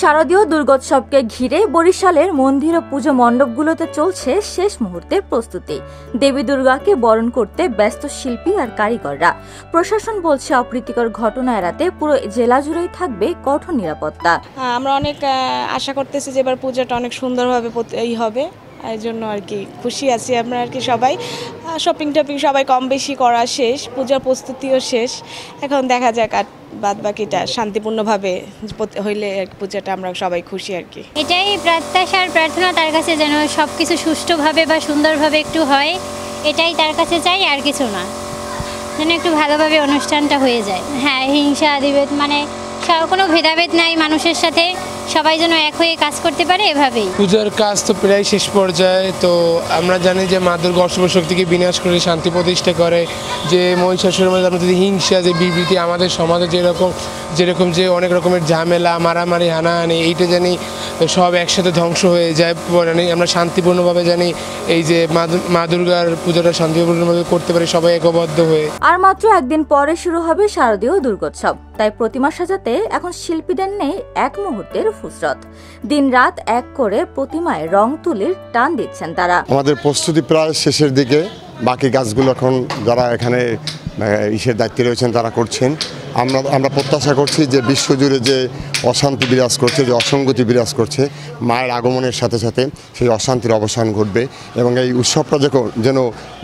শারদীয় দুর্গোৎসবকে ঘিরে বরিশালের মন্দির ও পুজো মণ্ডপগুলোতে চলছে শেষ মুহূর্তের প্রস্তুতি। দেবী দুর্গাকে বরণ করতে ব্যস্ত শিল্পী আর কারিগররা। প্রশাসন বলছে অপ্রীতিকর ঘটনা এড়াতে পুরো জেলা জুড়েই থাকবে কঠোর নিরাপত্তা। আমরা অনেক আশা করতেছি যে এবার পূজাটা অনেক সুন্দরভাবে হবে, এই জন্য আর কি খুশি আছি আমরা আর কি। সবাই শপিং সবাই কম বেশি করা শেষ, পূজার প্রস্তুতিও শেষ। এখন দেখা যাক আর বাদ বাকিটা শান্তিপূর্ণভাবে হইলে পূজাটা আমরা সবাই খুশি আর কি। এটাই প্রত্যাশার প্রার্থনা তার কাছে, যেন সব কিছু সুষ্ঠুভাবে বা সুন্দরভাবে একটু হয়, এটাই তার কাছে চাই, আর কিছু না, যেন একটু ভালোভাবে অনুষ্ঠানটা হয়ে যায়। হ্যাঁ, হিংসা আদিভেদ মানে কোনো ভেদাভেদ নাই, মানুষের সাথে সবাই যেন এক হয়ে কাজ করতে পারে, এভাবেই। পূজার কাজ তো প্রায় শেষ পর্যায়ে। তো আমরা জানি যে মা দুর্গা অশুভ শক্তিকে বিনাশ করে শান্তি প্রতিষ্ঠা করে, যে মহিষাসুরের মধ্যে যদি হিংসা, যে বিবৃতি আমাদের সমাজে যেরকম যে অনেক রকমের ঝামেলা, মারামারি, হানাহানি, এইটা জানি সব একসাথে ধ্বংস হয়ে যায়। আমরা শান্তিপূর্ণভাবে জানি এই যে মা দুর্গার পুজোটা শান্তিপূর্ণভাবে করতে পারি সবাই একবদ্ধ হয়ে। আর মাত্র একদিন পরে শুরু হবে শারদীয় দুর্গোৎসব, তাই প্রতিমা সাজাতে এখন শিল্পীদের নেই এক মুহূর্তের ফুসরত। দিন রাত এক করে প্রতিমায় রং তুলির টান দিচ্ছেন তারা। আমাদের প্রস্তুতি প্রায় শেষের দিকে, বাকি কাজগুলো এখন যারা এখানে ইসের দায়িত্বে রয়েছেন তারা করছেন। আমরা প্রত্যাশা করছি যে বিশ্বজুড়ে যে অশান্তি বিরাজ করছে, যে অসঙ্গতি বিরাজ করছে, মায়ের আগমনের সাথে সাথে সেই অশান্তির অবসান ঘটবে এবং এই উৎসবটা যেন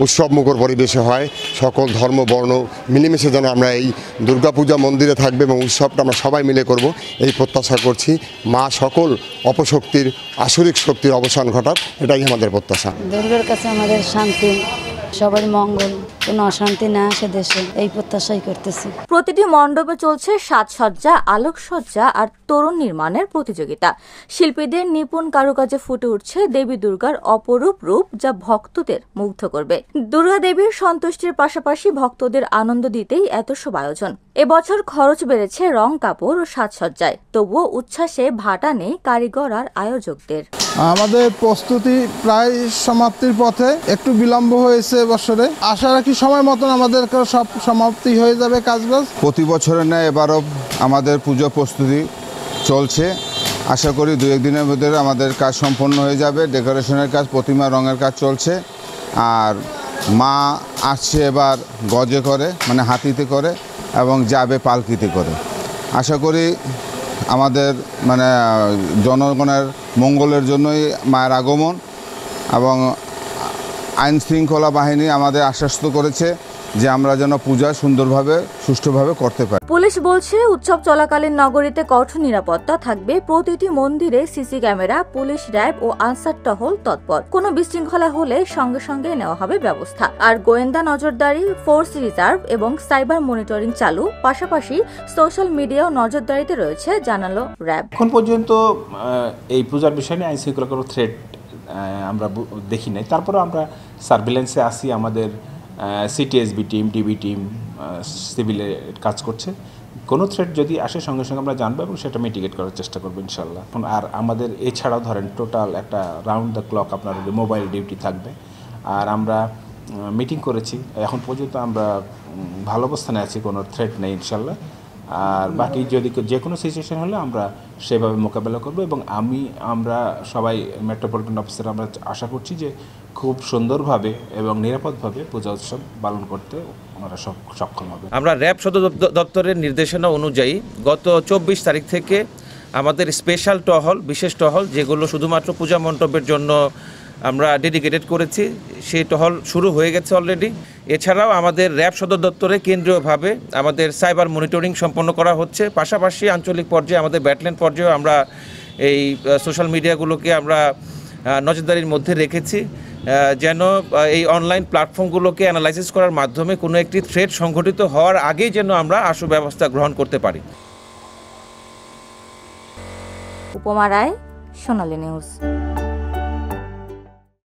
উৎসবমুখর পরিবেশে হয়। সকল ধর্ম বর্ণ মিলেমিশে যেন আমরা এই দুর্গাপূজা মন্দিরে থাকবে এবং উৎসবটা আমরা সবাই মিলে করব, এই প্রত্যাশা করছি। মা সকল অপশক্তির, আসরিক শক্তির অবসান ঘটাক, এটাই আমাদের প্রত্যাশা। দুর্গার কাছে আমাদের শান্তি, সবার মঙ্গল, কোনো অশান্তি না আসে দেশে, এই প্রত্যাশাই করতেছি। প্রতিটি মণ্ডপে চলছে সাজসজ্জা, আলোকসজ্জা আর তরুণ নির্মাণের প্রতিযোগিতা। শিল্পীদের নিপুণ কারুকাজে ফুটে উঠছে দেবী দুর্গার অপরূপ রূপ, যা ভক্তদের মুগ্ধ করবে। দুর্গা দেবীর সন্তুষ্টির পাশাপাশি ভক্তদের আনন্দ দিতেই এত সব আয়োজন। এবছর খরচ বেড়েছে রং, কাপড় ও সাজসজ্জায়, তবুও উচ্ছ্বাসে ভাটা নেই কারিগর আর আয়োজকদের। আমাদের প্রস্তুতি প্রায় সমাপ্তির পথে, একটু বিলম্ব হয়েছে বছরে। আশা রাখি সময় মতন আমাদের সব সমাপ্তি হয়ে যাবে কাজবাজ। প্রতি বছরের ন্যায় এবারও আমাদের পুজো প্রস্তুতি চলছে। আশা করি 2-1 দিনের ভিতরে আমাদের কাজ সম্পন্ন হয়ে যাবে। ডেকোরেশনের কাজ, প্রতিমা রঙের কাজ চলছে। আর মা আসছে এবার গজে করে, মানে হাতিতে করে, এবং যাবে পালকিতে করে। আশা করি আমাদের মানে জনগণের মঙ্গলের জন্যই মায়ের আগমন, এবং আইন শৃঙ্খলা বাহিনী আমাদের আশ্বস্ত করেছে যে আমরা যেন পূজা সুন্দরভাবে, সুষ্ঠুভাবে করতে পারি। পুলিশ বলছে উৎসব চলাকালীন নগরীতে কঠোর নিরাপত্তা থাকবে। প্রতিটি মন্দিরে সিসি ক্যামেরা, পুলিশ, র্যাব ও আনসার টহল তৎপর। কোনো বিশৃঙ্খলা হলে সঙ্গে সঙ্গে নেওয়া হবে ব্যবস্থা। আর গোয়েন্দা নজরদারি, ফোর্স রিজার্ভ এবং সাইবার মনিটরিং চালু, পাশাপাশি সোশ্যাল মিডিয়াও নজরদারিতে রয়েছে, জানালো র্যাব। এখন পর্যন্ত এই পূজার বিষয় নিয়ে আইন শৃঙ্খলা কোনো থ্রেট আমরা দেখি নাই। তারপরে আমরা সার্ভিলেন্সে আসি, আমাদের সিটিএসবি টিম, ডিবি টিম, সিভিলে কাজ করছে। কোনো থ্রেট যদি আসে সঙ্গে সঙ্গে আমরা জানবো এবং সেটা মিটিগেট করার চেষ্টা করবো ইনশাল্লাহ। আর আমাদের এছাড়াও ধরেন টোটাল একটা রাউন্ড দ্য ক্লক আপনার মোবাইল ডিউটি থাকবে। আর আমরা মিটিং করেছি, এখন পর্যন্ত আমরা ভালো অবস্থানে আছি, কোনো থ্রেট নেই ইনশাল্লাহ। আর বাকি যদি যে কোনো সিচুয়েশন হলে আমরা সেভাবে মোকাবেলা করব। এবং আমরা সবাই মেট্রোপলিটন অফিসার আমরা আশা করছি যে খুব সুন্দরভাবে এবং নিরাপদভাবে পূজা উৎসব পালন করতে ওনারা সক্ষম হবে। আমরা র্যাব সদর দপ্তরের নির্দেশনা অনুযায়ী গত 24 তারিখ থেকে আমাদের স্পেশাল টহল, বিশেষ টহল, যেগুলো শুধুমাত্র পূজা মণ্ডপের জন্য আমরা ডেডিকেটেড করেছি, সেই টহল শুরু হয়ে গেছে অলরেডি। এছাড়াও আমাদের র্যাব সদর দপ্তরে কেন্দ্রীয়ভাবে আমাদের সাইবার মনিটরিং সম্পন্ন করা হচ্ছে। পাশাপাশি আঞ্চলিক পর্যায়ে, আমাদের ব্যাটালিয়ন পর্যায়েও আমরা এই সোশ্যাল মিডিয়াগুলোকে আমরা নজরদারির মধ্যে রেখেছি, যেন এই অনলাইন প্ল্যাটফর্মগুলোকে অ্যানালাইসিস করার মাধ্যমে কোনো একটি থ্রেট সংঘটিত হওয়ার আগেই যেন আমরা আশু ব্যবস্থা গ্রহণ করতে পারি। উপমা রায়, সোনালী নিউজ।